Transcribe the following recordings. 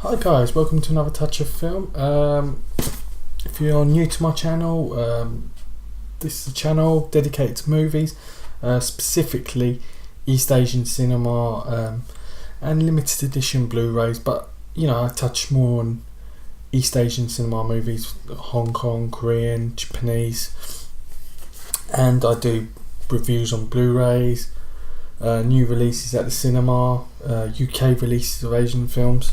Hi guys, welcome to another Touch of Film. If you're new to my channel, this is a channel dedicated to movies, specifically East Asian cinema and limited edition Blu-rays, but you know, I touch more on East Asian cinema movies, Hong Kong, Korean, Japanese, and I do reviews on Blu-rays, new releases at the cinema, UK releases of Asian films.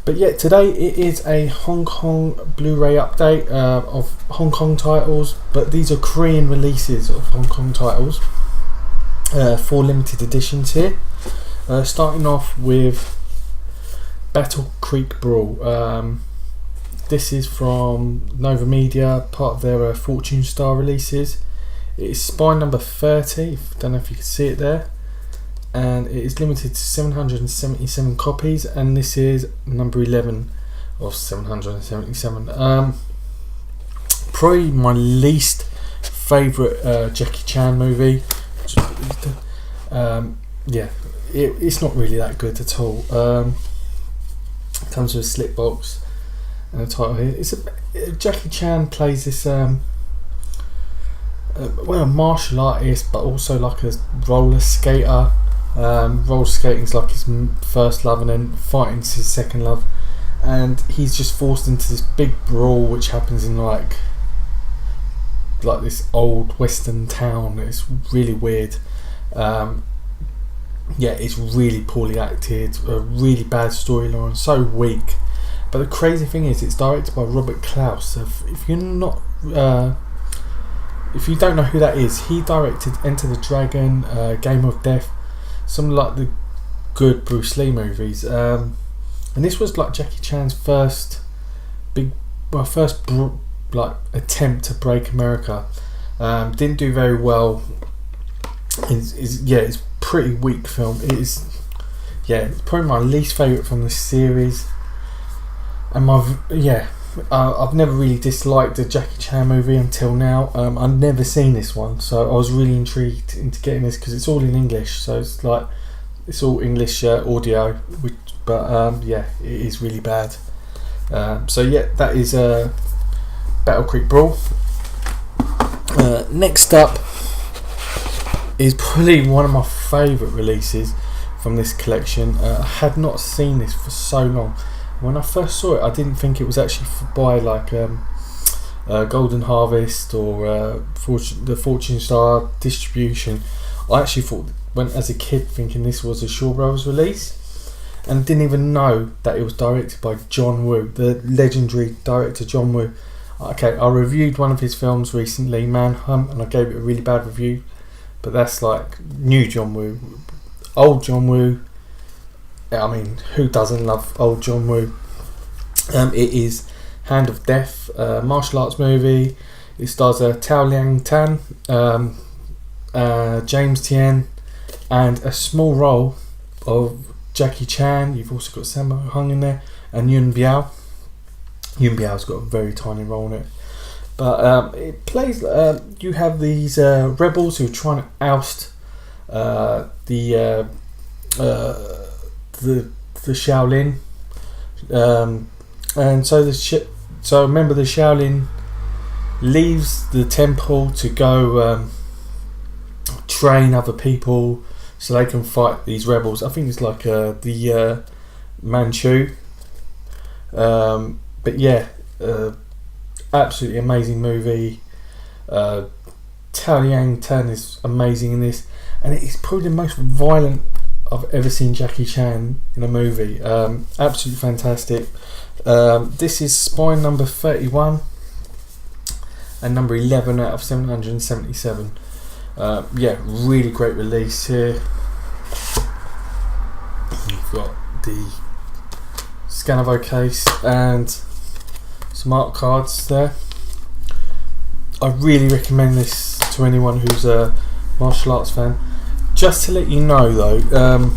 But yeah, today it is a Hong Kong Blu-ray update of Hong Kong titles, but these are Korean releases of Hong Kong titles for limited editions here. Starting off with Battle Creek Brawl. This is from Novamedia, part of their Fortune Star releases. It is spine number 30, don't know if you can see it there. And it is limited to 777 copies, and this is number 11 of 777. Probably my least favourite Jackie Chan movie. Yeah, it's not really that good at all. Comes with a slip box and a title here. Jackie Chan plays this a martial artist, but also like a roller skater. Roller skating is like his first love, and then fighting is his second love, and he's just forced into this big brawl which happens in like this old western town. It's really weird. Yeah, it's really poorly acted, a really bad storyline, so weak. But the crazy thing is, it's directed by Robert Klaus. If you're not if you don't know who that is, he directed Enter the Dragon, Game of Death, some like the good Bruce Lee movies, and this was like Jackie Chan's first attempt to break America. Didn't do very well. It's pretty weak film. It's probably my least favourite from the series, and I've never really disliked a Jackie Chan movie until now. I've never seen this one, so I was really intrigued into getting this because it's all in English. So it's all English audio, but it is really bad. So yeah, that is Battle Creek Brawl. Next up is probably one of my favourite releases from this collection. I had not seen this for so long. When I first saw it, I didn't think it was actually by like Golden Harvest or the Fortune Star distribution. I actually thought, went as a kid thinking this was a Shaw Brothers release, and didn't even know that it was directed by John Woo, the legendary director John Woo. Okay, I reviewed one of his films recently, Manhunt, and I gave it a really bad review, but that's like new John Woo. Old John Woo, I mean, who doesn't love old John Woo? It is Hand of Death, martial arts movie. It stars Tao Liang Tan, James Tien, and a small role of Jackie Chan. You've also got Sammo Hung in there, and Yuen Biao. Yuen Biao's got a very tiny role in it. But it plays. You have these rebels who are trying to oust the Shaolin, and so a member of the Shaolin leaves the temple to go train other people so they can fight these rebels. I think it's like the Manchu, but yeah, absolutely amazing movie. Tao Liang Tan is amazing in this, and it is probably the most violent I've ever seen Jackie Chan in a movie. Absolutely fantastic. This is spine number 31 and number 11 out of 777. Really great release here. You've got the Scanavo case and some art cards there. I really recommend this to anyone who's a martial arts fan. Just to let you know though,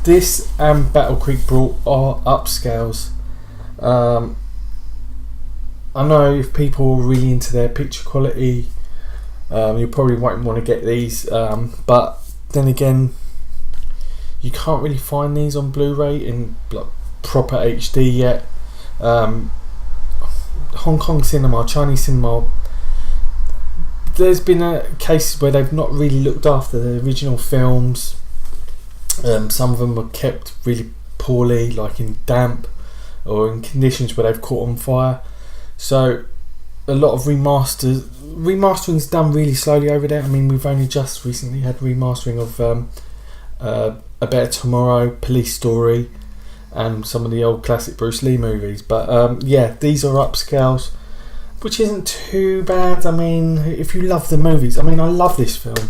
this and Battle Creek Brawl are upscales. I know if people are really into their picture quality, you probably won't want to get these, but then again, you can't really find these on Blu-ray in like proper HD yet. Hong Kong cinema, Chinese cinema, there's been cases where they've not really looked after the original films. Some of them were kept really poorly, like in damp or in conditions where they've caught on fire. So a lot of remastering's done really slowly over there. I mean, we've only just recently had remastering of A Better Tomorrow, Police Story, and some of the old classic Bruce Lee movies. But yeah, these are upscales, which isn't too bad. I mean, if you love the movies, I mean, I love this film.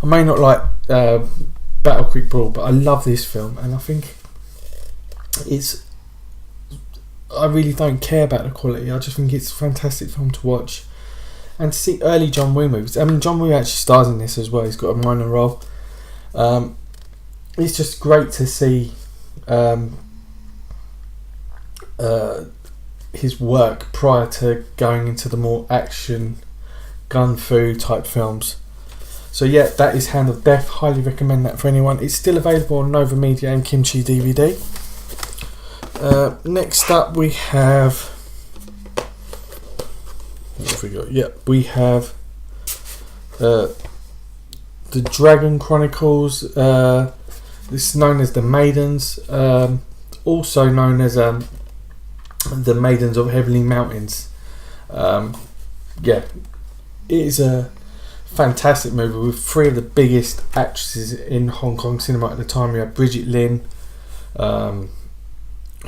I may not like Battle Creek Brawl, but I love this film, and I think I really don't care about the quality. I just think it's a fantastic film to watch. And to see early John Woo movies. I mean, John Woo actually stars in this as well. He's got a minor role. It's just great to see his work prior to going into the more action, gun fu type films. So yeah, that is Hand of Death. Highly recommend that for anyone. It's still available on Novamedia and Kimchi DVD. Next up we have, what have we got? Yep, we have the Dragon Chronicles. This is known as the Maidens, also known as the Maidens of Heavenly Mountains. Yeah, it is a fantastic movie with three of the biggest actresses in Hong Kong cinema at the time. We had Bridget Lin,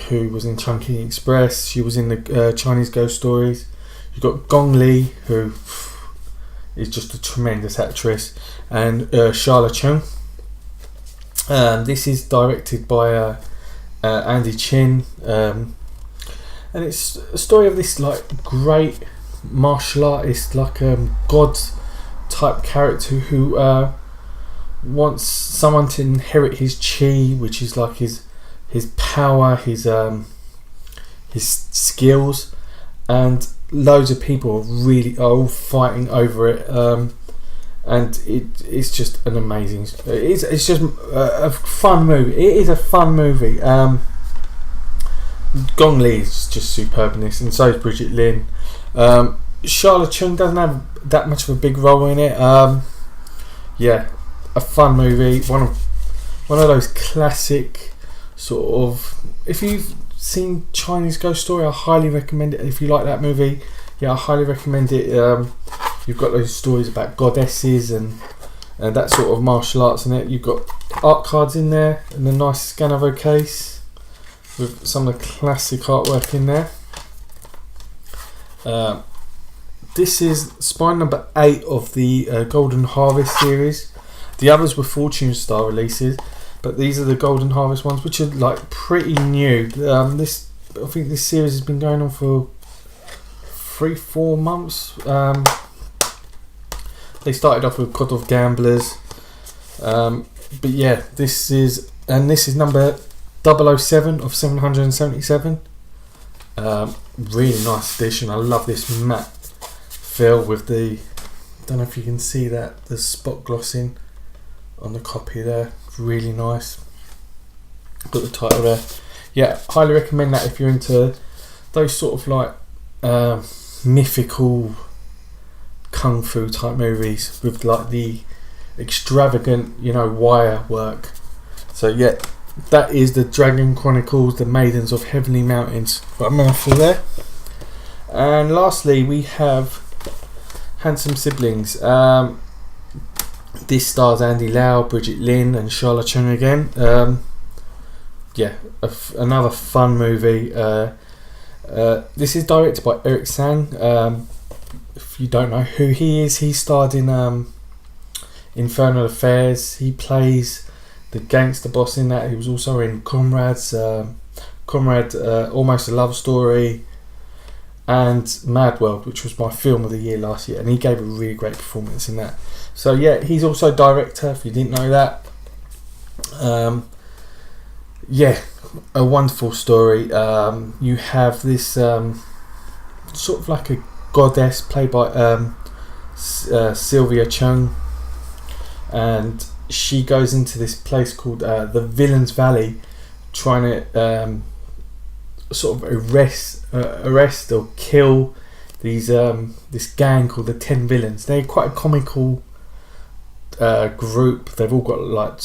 who was in Chungking Express. She was in the Chinese Ghost Stories. You've got Gong Li, who is just a tremendous actress, and Charlotte Chung. This is directed by Andy Chin, and it's a story of this like great martial artist, like god type character who wants someone to inherit his chi, which is like his power, his skills, and loads of people are all fighting over it, and it's just an amazing. It's just a fun movie. It is a fun movie. Gong Li is just superb in this, and so is Bridget Lin. Charlotte Chung doesn't have that much of a big role in it. Yeah, a fun movie. One of those classic sort of. If you've seen Chinese Ghost Story, I highly recommend it. If you like that movie, yeah, I highly recommend it. You've got those stories about goddesses and that sort of martial arts in it. You've got art cards in there and a nice Scanovo case with some of the classic artwork in there. This is spine number 8 of the Golden Harvest series. The others were Fortune Star releases, but these are the Golden Harvest ones, which are like pretty new. I think this series has been going on for 3-4 months. They started off with Cod of Gamblers, but yeah, this is number 007 of 777. Really nice edition. I love this matte feel with the, don't know if you can see that, the spot glossing on the copy there. Really nice. Got the title there. Yeah, highly recommend that if you're into those sort of like mythical kung fu type movies with like the extravagant, wire work. So yeah, that is the Dragon Chronicles, the Maidens of Heavenly Mountains. Got a mouthful there. And lastly, we have Handsome Siblings. This stars Andy Lau, Bridget Lin, and Charlotte Chung again. Yeah, another fun movie. This is directed by Eric Sang. If you don't know who he is, he starred in Infernal Affairs. He plays the gangster boss in that. He was also in Comrade, Almost a Love Story, and Mad World, which was my film of the year last year, and he gave a really great performance in that. So yeah, he's also director, if you didn't know that. Yeah, a wonderful story. You have this sort of like a goddess played by Sylvia Chung, and she goes into this place called the Villain's Valley, trying to sort of arrest or kill these this gang called the 10 Villains. They're quite a comical group. They've all got like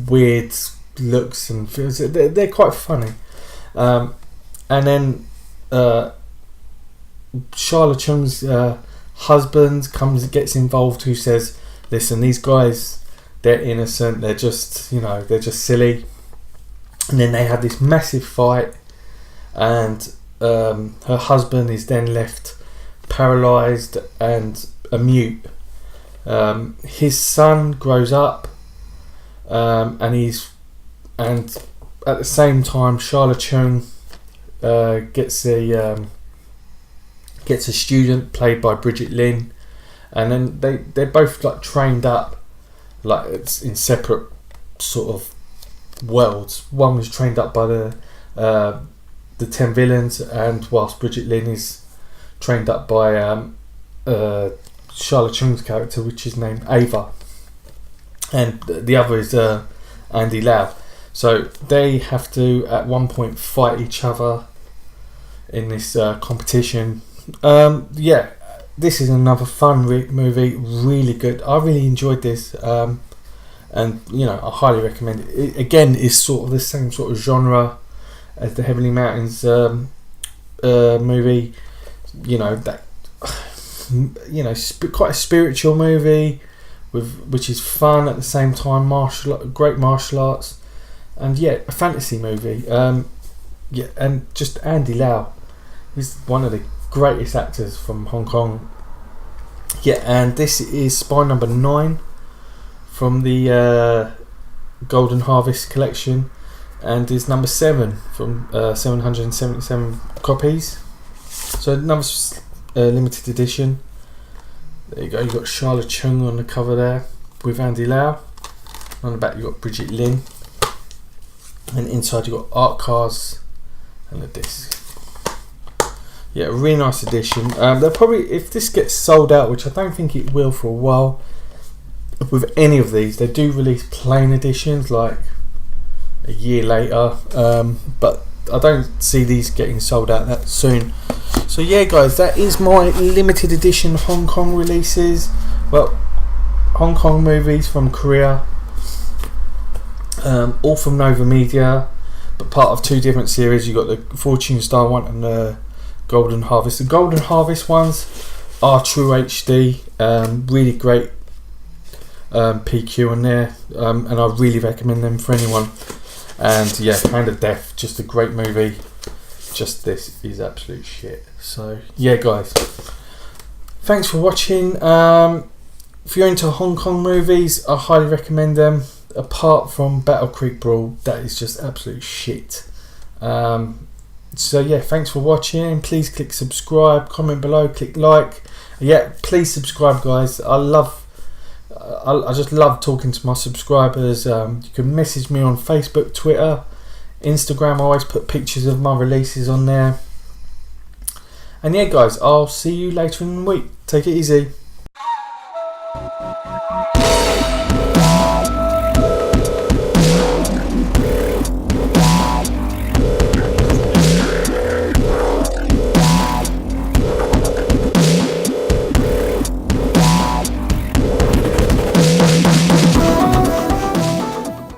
weird looks and feels. They're quite funny. And then Charlotte Chung's husband gets involved, who says, listen, these guys, they're innocent, they're just silly. And then they had this massive fight, and her husband is then left paralysed and a mute. His son grows up, and at the same time Charlotte Chung gets a student played by Bridget Lin, and then they're both like trained up, like it's in separate sort of worlds. One was trained up by the 10 Villains, and whilst Bridget Lin is trained up by Charlotte Chung's character, which is named Ava, and the other is Andy Lau. So they have to at one point fight each other in this competition. This is another fun movie, really good. I really enjoyed this, and I highly recommend it. It again is sort of the same sort of genre as the Heavenly Mountains movie. Quite a spiritual movie which is fun at the same time. Great martial arts, and a fantasy movie. And just Andy Lau, he's one of the greatest actors from Hong Kong. And this is spy number 9 from the Golden Harvest collection, and is number 7 from 777 copies. So another limited edition. There you go. You've got Charlotte Chung on the cover there with Andy Lau. On the back you've got Bridget Lin, and inside you've got art cards and a disc. A really nice edition. They'll probably, if this gets sold out, which I don't think it will for a while, with any of these, they do release plain editions like a year later, but I don't see these getting sold out that soon. So guys, that is my limited edition Hong Kong releases. Well, Hong Kong movies from Korea, all from Novamedia, but part of 2 different series. You've got the Fortune Star one and the Golden Harvest. The Golden Harvest ones are true HD, really great PQ on there, and I really recommend them for anyone. And Hand of Death, just a great movie. Just this is absolute shit. So guys, thanks for watching. If you're into Hong Kong movies, I highly recommend them. Apart from Battle Creek Brawl, that is just absolute shit. Thanks for watching. Please click subscribe, comment below, click like. Please subscribe, guys. I just love talking to my subscribers. You can message me on Facebook, Twitter, Instagram. I always put pictures of my releases on there. And guys, I'll see you later in the week. Take it easy.